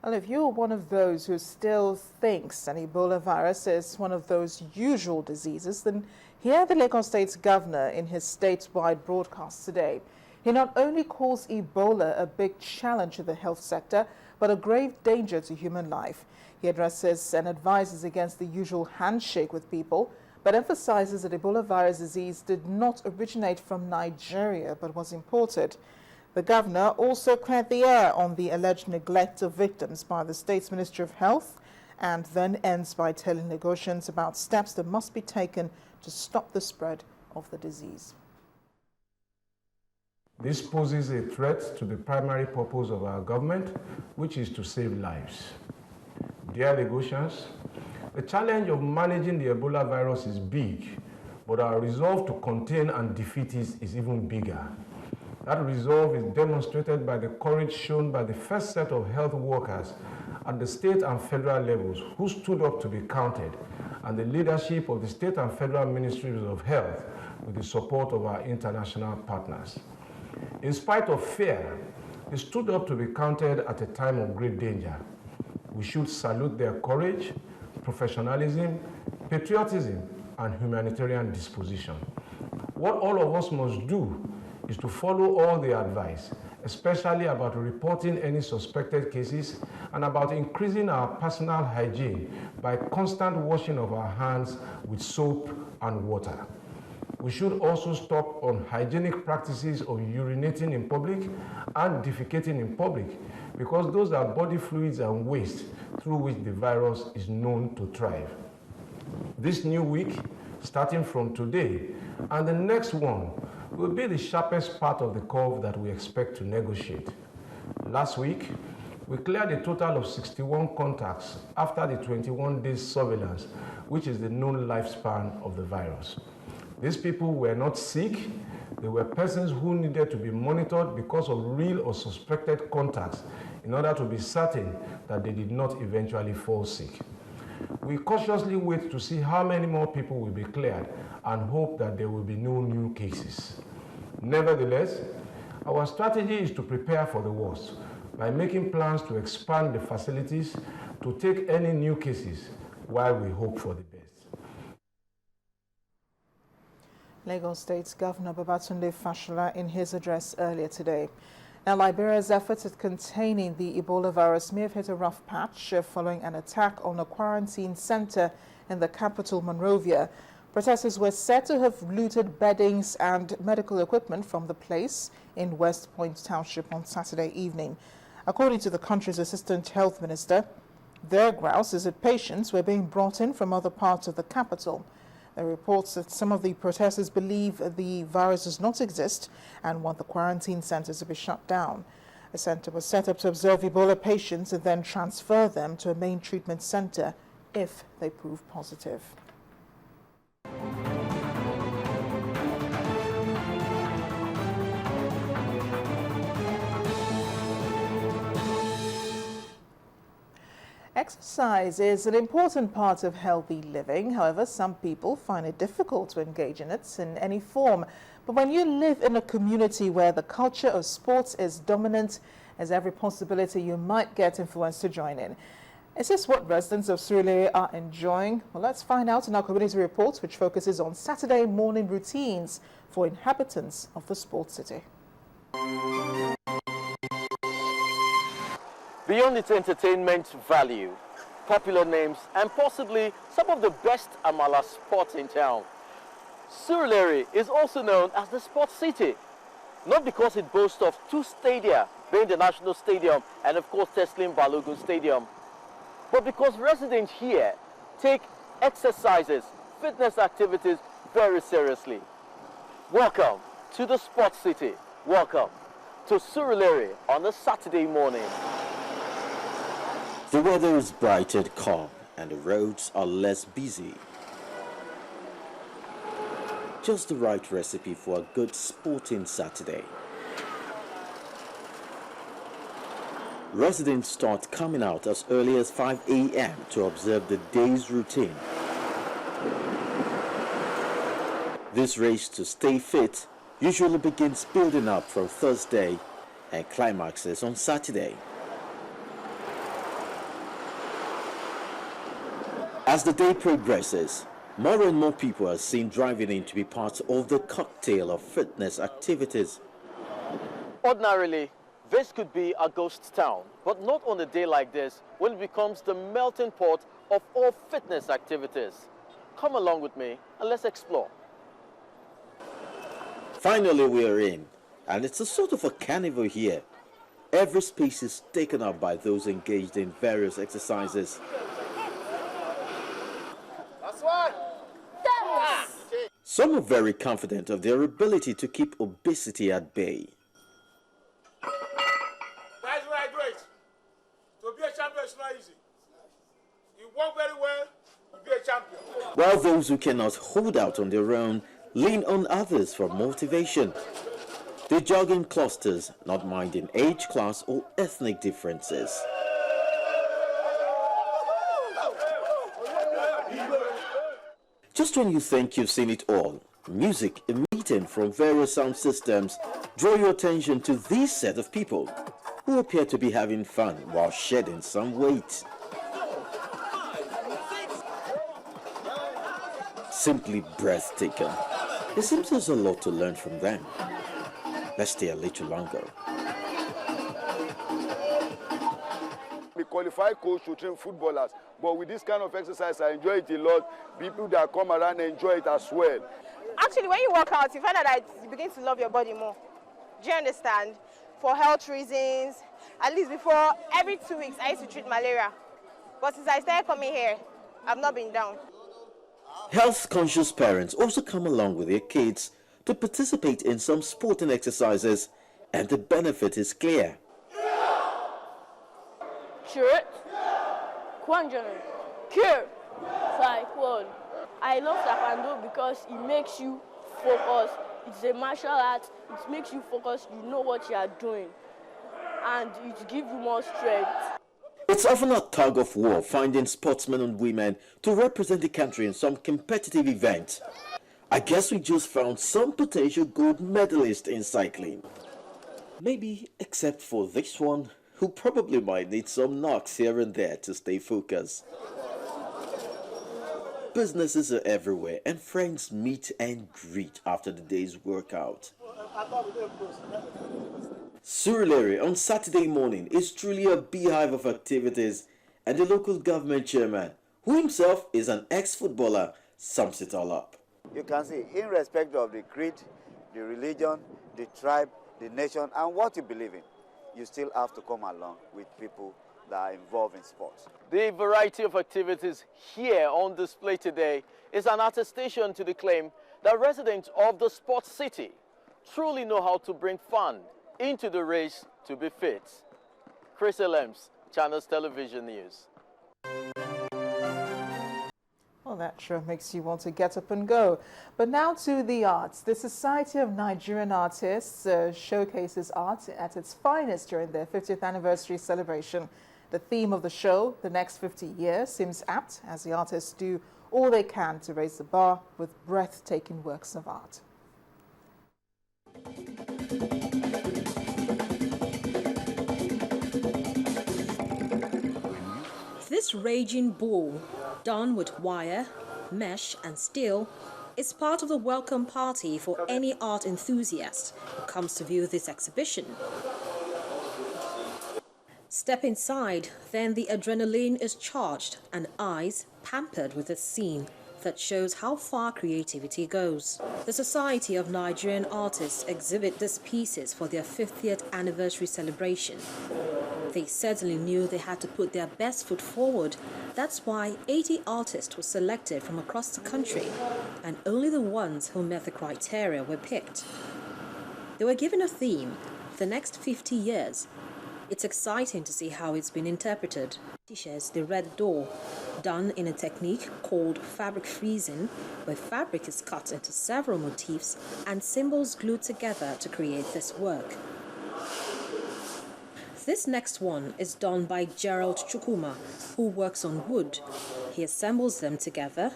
Well, if you're one of those who still thinks an Ebola virus is one of those usual diseases, then hear the Lagos State's governor in his statewide broadcast today. He not only calls Ebola a big challenge to the health sector, but a grave danger to human life. He addresses and advises against the usual handshake with people, but emphasizes that Ebola virus disease did not originate from Nigeria, but was imported. The governor also cleared the air on the alleged neglect of victims by the state's Ministry of Health, and then ends by telling Lagosians about steps that must be taken to stop the spread of the disease. This poses a threat to the primary purpose of our government, which is to save lives. Dear Lagosians, the challenge of managing the Ebola virus is big, but our resolve to contain and defeat it is even bigger. That resolve is demonstrated by the courage shown by the first set of health workers at the state and federal levels who stood up to be counted, and the leadership of the state and federal ministries of health with the support of our international partners. In spite of fear, they stood up to be counted at a time of great danger. We should salute their courage, professionalism, patriotism, and humanitarian disposition. What all of us must do is to follow all the advice, especially about reporting any suspected cases and about increasing our personal hygiene by constant washing of our hands with soap and water. We should also stop unhygienic practices of urinating in public and defecating in public, because those are body fluids and waste through which the virus is known to thrive. This new week, starting from today, and the next one, will be the sharpest part of the curve that we expect to negotiate. Last week, we cleared a total of 61 contacts after the 21 days surveillance, which is the known lifespan of the virus. These people were not sick. They were persons who needed to be monitored because of real or suspected contacts in order to be certain that they did not eventually fall sick. We cautiously wait to see how many more people will be cleared and hope that there will be no new cases. Nevertheless, our strategy is to prepare for the worst by making plans to expand the facilities to take any new cases while we hope for the best. Lagos State's Governor Babatunde Fashola in his address earlier today. Now, Liberia's efforts at containing the Ebola virus may have hit a rough patch following an attack on a quarantine center in the capital, Monrovia. Protesters were said to have looted beddings and medical equipment from the place in West Point Township on Saturday evening. According to the country's assistant health minister, their grouse is that patients were being brought in from other parts of the capital. There are reports that some of the protesters believe the virus does not exist and want the quarantine centers to be shut down. A center was set up to observe Ebola patients and then transfer them to a main treatment center if they prove positive. Exercise is an important part of healthy living. However, some people find it difficult to engage in it in any form. But when you live in a community where the culture of sports is dominant, there's every possibility you might get influenced to join in. Is this what residents of Surulere are enjoying? Well, let's find out in our community report, which focuses on Saturday morning routines for inhabitants of the sports city. Beyond its entertainment value, popular names, and possibly some of the best Amala spots in town, Surulere is also known as the sports city. Not because it boasts of two stadia, being the National Stadium and of course Teslim Balogun Stadium, but because residents here take exercises, fitness activities very seriously. Welcome to the sports city. Welcome to Surulere on a Saturday morning. The weather is bright and calm, and the roads are less busy. Just the right recipe for a good sporting Saturday. Residents start coming out as early as 5 a.m. to observe the day's routine. This race to stay fit usually begins building up from Thursday and climaxes on Saturday. As the day progresses, more and more people are seen driving in to be part of the cocktail of fitness activities. Ordinarily, this could be a ghost town, but not on a day like this when it becomes the melting pot of all fitness activities. Come along with me and let's explore. Finally, we are in, and it's a sort of a carnival here. Every space is taken up by those engaged in various exercises. Some are very confident of their ability to keep obesity at bay. That's right, great. To be a champion is not easy. You work very well, you be a champion. While those who cannot hold out on their own lean on others for motivation. They jog in clusters, not minding age, class, or ethnic differences. Just when you think you've seen it all, music emitting from various sound systems draw your attention to this set of people who appear to be having fun while shedding some weight. Simply breathtaking. It seems there's a lot to learn from them. Let's stay a little longer. The qualified coach to train footballers, but with this kind of exercise, I enjoy it a lot. People that come around enjoy it as well. Actually, when you work out, you find out that you begin to love your body more. Do you understand? For health reasons, at least before, every 2 weeks, I used to treat malaria. But since I started coming here, I've not been down. Health-conscious parents also come along with their kids to participate in some sporting exercises, and the benefit is clear. Shirt, Kwanjana, Kir, Saikwan. I love Taekwondo because it makes you focus. It's a martial art. It makes you focus. You know what you are doing, and it gives you more strength. It's often a tug of war finding sportsmen and women to represent the country in some competitive event. I guess we just found some potential gold medalists in cycling. Maybe except for this one, who probably might need some knocks here and there to stay focused. Businesses are everywhere and friends meet and greet after the day's workout. Surulere on Saturday morning is truly a beehive of activities, and the local government chairman, who himself is an ex-footballer, sums it all up. You can see, in respect of the creed, the religion, the tribe, the nation, and what you believe in, you still have to come along with people that are involved in sports. The variety of activities here on display today is an attestation to the claim that residents of the sports city truly know how to bring fun into the race to be fit. Chris Elems, Channels Television News. Well, that sure makes you want to get up and go. But now to the arts. The Society of Nigerian Artists showcases art at its finest during their 50th anniversary celebration. The theme of the show, the next 50 years, seems apt as the artists do all they can to raise the bar with breathtaking works of art. This raging bull, done with wire, mesh and steel, is part of the welcome party for any art enthusiast who comes to view this exhibition. Step inside, then the adrenaline is charged and eyes pampered with a scene that shows how far creativity goes. The Society of Nigerian Artists exhibit these pieces for their 50th anniversary celebration. They certainly knew they had to put their best foot forward. That's why 80 artists were selected from across the country, and only the ones who met the criteria were picked. They were given a theme, the next 50 years. It's exciting to see how it's been interpreted. Features the red door, done in a technique called fabric freezing, where fabric is cut into several motifs and symbols glued together to create this work. This next one is done by Gerald Chukuma, who works on wood. He assembles them together,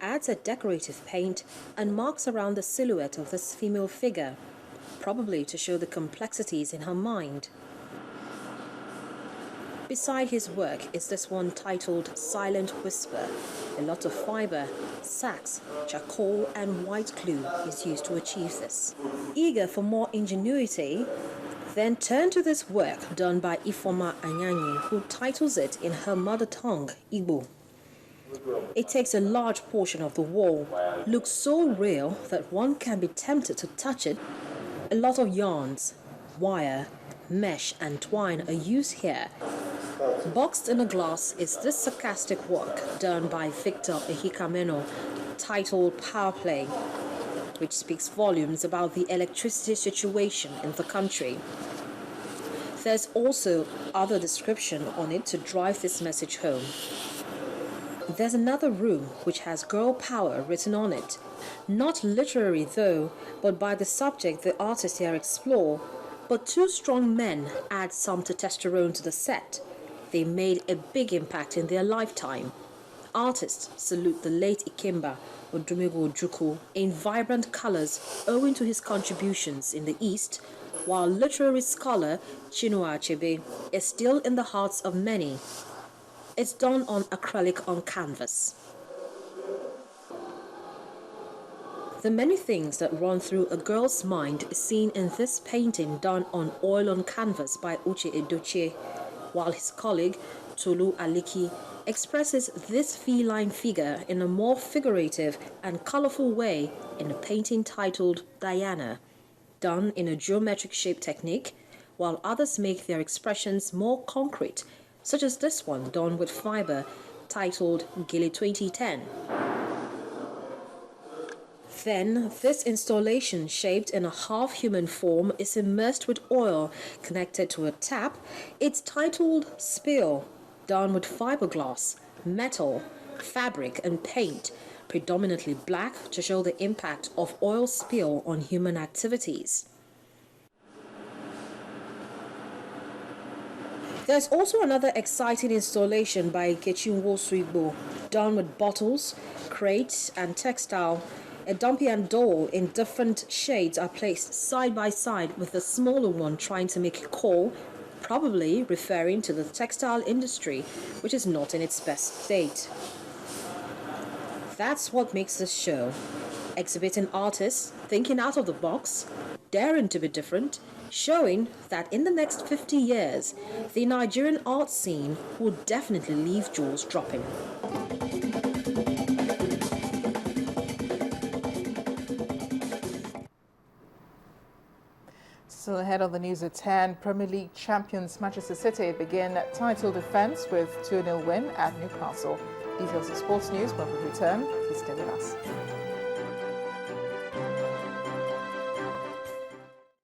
adds a decorative paint, and marks around the silhouette of this female figure, probably to show the complexities in her mind. Beside his work is this one titled Silent Whisper. A lot of fiber, sax, charcoal and white glue is used to achieve this. Eager for more ingenuity, then turn to this work done by Ifoma Anyanyi, who titles it in her mother tongue, Igbo. It takes a large portion of the wall, looks so real that one can be tempted to touch it. A lot of yarns, wire, mesh and twine are used here. Boxed in a glass is this sarcastic work done by Victor Ehikameno, titled Power Play, which speaks volumes about the electricity situation in the country. There's also other description on it to drive this message home. There's another room which has girl power written on it. Not literary though, but by the subject the artists here explore. But two strong men add some testosterone to the set. They made a big impact in their lifetime. Artists salute the late Ikemba Odumegwu Ojukwu in vibrant colors owing to his contributions in the East, while literary scholar Chinua Achebe is still in the hearts of many. It's done on acrylic on canvas. The many things that run through a girl's mind is seen in this painting done on oil on canvas by Uche Edochie, while his colleague Tolu Aliki expresses this feline figure in a more figurative and colorful way in a painting titled Diana, done in a geometric shape technique, while others make their expressions more concrete, such as this one done with fiber titled Gili 2010. Then, this installation shaped in a half-human form is immersed with oil connected to a tap. It's titled Spill, done with fiberglass, metal, fabric and paint, predominantly black to show the impact of oil spill on human activities. There's also another exciting installation by Ikechinwo Suigbo, done with bottles, crates and textile. A dumpy and doll in different shades are placed side by side with the smaller one trying to make a call, probably referring to the textile industry, which is not in its best state. That's what makes this show. Exhibiting artists thinking out of the box, daring to be different, showing that in the next 50 years, the Nigerian art scene will definitely leave jaws dropping. Still ahead on the news at 10, Premier League champions Manchester City begin title defence with 2-0 win at Newcastle. Details of sports news when we return. Please stay with us.